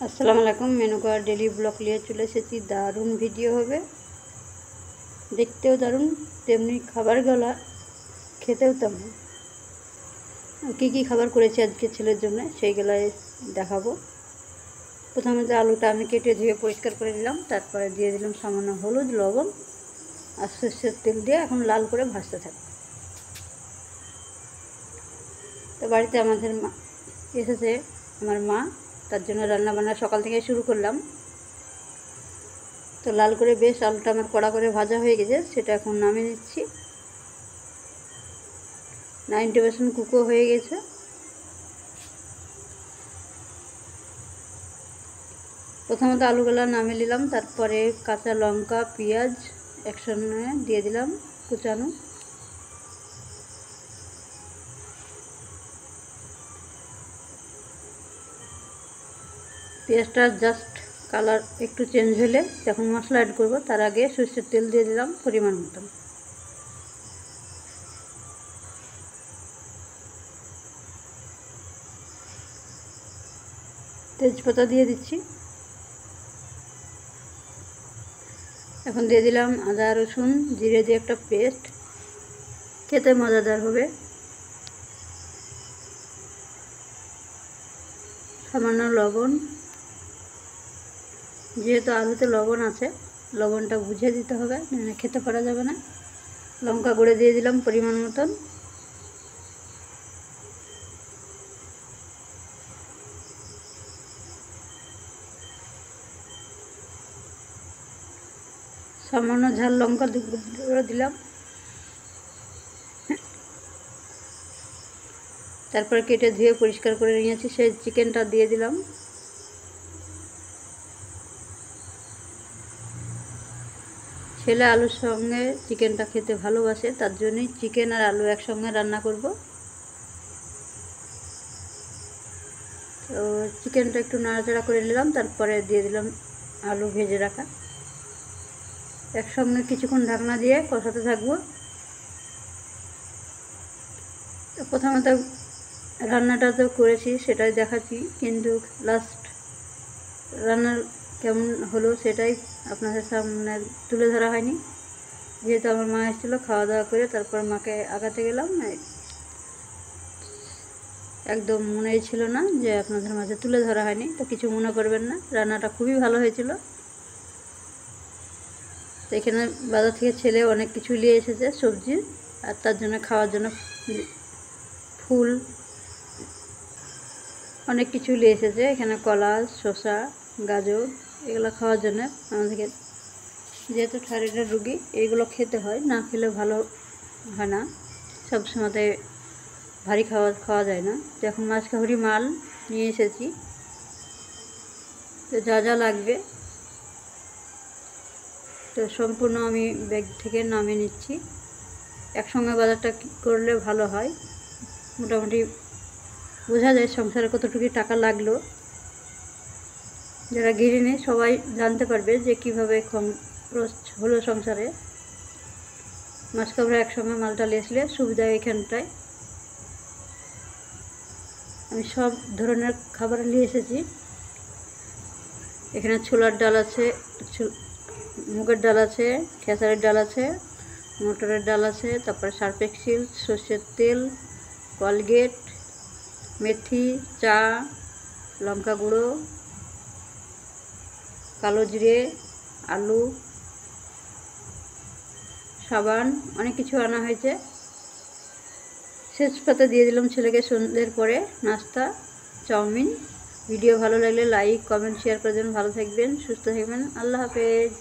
আসসালামু আলাইকুম। মেনুকার daily blog নিয়ে চলে এসেছি। দারুণ ভিডিও হবে, দেখতেও দারুণ, তেমনি খাবারগুলো খেতেও তেমন। কী কী খাবার করেছি আজকে ছেলের জন্য সেইগুলাই দেখাবো। প্রথমে যে আলুটা আমি কেটে ধুয়ে পরিষ্কার করে নিলাম, তারপরে দিয়ে দিলাম সামান্য হলুদ, লবণ আর সরষের তেল দিয়ে এখন লাল করে ভাজতে থাকবো। তো বাড়িতে আমাদের এসেছে আমার মা, তার জন্য রান্নাবান্না সকাল থেকে শুরু করলাম। তো লাল করে বেশ আলুটা আমার কড়া করে ভাজা হয়ে গেছে, সেটা এখন নামিয়ে নিচ্ছি। 90% কুকও হয়ে গেছে। প্রথমত আলুগুলো নামিয়ে নিলাম, তারপরে কাঁচা লঙ্কা পেঁয়াজ একসঙ্গে দিয়ে দিলাম কুচানো। পেঁয়াজটা জাস্ট কালার একটু চেঞ্জ হলে তখন মশলা অ্যাড করব। তার আগে সরষের তেল দিয়ে দিলাম পরিমাণ মতন। তেজপাতা দিয়ে দিচ্ছি। এখন দিয়ে দিলাম আদা রসুন জিরে দিয়ে একটা পেস্ট, খেতে মজাদার হবে। সামান্য লবণ, যেহেতু আলুতে লবণ আছে লবণটা বুঝে দিতে হবে, না খেতে পারা যাবে না। লঙ্কা গুঁড়ো দিয়ে দিলাম পরিমাণ মতন। সামান্য ঝাল লঙ্কা গুঁড়ো দিলাম। তারপরে কেটে ধুয়ে পরিষ্কার করে নিয়েছি সেই চিকেনটা দিয়ে দিলাম। ছেলে আলুর সঙ্গে চিকেনটা খেতে ভালোবাসে, তার জন্যই চিকেন আর আলু একসঙ্গে রান্না করব। তো চিকেনটা একটু নাড়াচাড়া করে নিলাম, তারপরে দিয়ে দিলাম আলু ভেজে রাখা। একসঙ্গে কিছুক্ষণ ঢাকনা দিয়ে কষাতে থাকবো। প্রথমত রান্নাটা তো করেছি সেটাই দেখাচ্ছি, কিন্তু লাস্ট রান্নার কেমন হলো সেটাই আপনাদের সামনে তুলে ধরা হয়নি, যেহেতু আমার মা এসেছিলো। খাওয়া দাওয়া করে তারপর মাকে আগাতে গেলাম, একদম মনেই ছিল না যে আপনাদের মাঝে তুলে ধরা হয়নি। তো কিছু মনে করবেন না, রান্নাটা খুবই ভালো হয়েছিল। তো এখানে বাজার থেকে ছেলে অনেক কিছু নিয়ে এসেছে সবজি, আর তার জন্য খাওয়ার জন্য ফুল অনেক কিছু নিয়ে এসেছে। এখানে কলা, শসা, গাজর, এগুলো খাওয়ার জন্য আমাদেরকে, যেহেতু থাইরয়েডের রুগী এইগুলো খেতে হয়, না খেলে ভালো হয় না। সবসময়তে ভারী খাওয়া যায় না। তো এখন মাছ কাহুরি মাল নিয়ে এসেছি, তো যা যা লাগবে তো সম্পূর্ণ আমি ব্যাগ থেকে নামিয়ে নিচ্ছি। একসঙ্গে বাজারটা করলে ভালো হয়, মোটামুটি বোঝা যায় সংসারে কতটুকু টাকা লাগলো। যারা গৃহিণী সবাই জানতে পারবে যে কীভাবে খরচ হলো সংসারে। মাছ কাবরা একসঙ্গে মালটা নিয়ে সুবিধা। এখানটায় আমি সব ধরনের খাবার নিয়ে এসেছি। এখানে ছোলার ডাল আছে, মুগের ডাল আছে, খেসারির ডাল আছে, মটরের ডাল আছে, তারপরে সার্ফ এক্সেল, সর্ষের তেল, কোলগেট, মেথি, চা, লঙ্কা গুঁড়ো, কালো জিরে, আলু, সাবান, অনেক কিছু আনা হয়েছে। শেষ পাতা দিয়ে দিলাম ছেলেকে সন্ধ্যের পরে নাস্তা চাউমিন। ভিডিও ভালো লাগলে লাইক কমেন্ট শেয়ার করে দেবেন। ভালো থাকবেন, সুস্থ থাকবেন। আল্লাহ হাফেজ।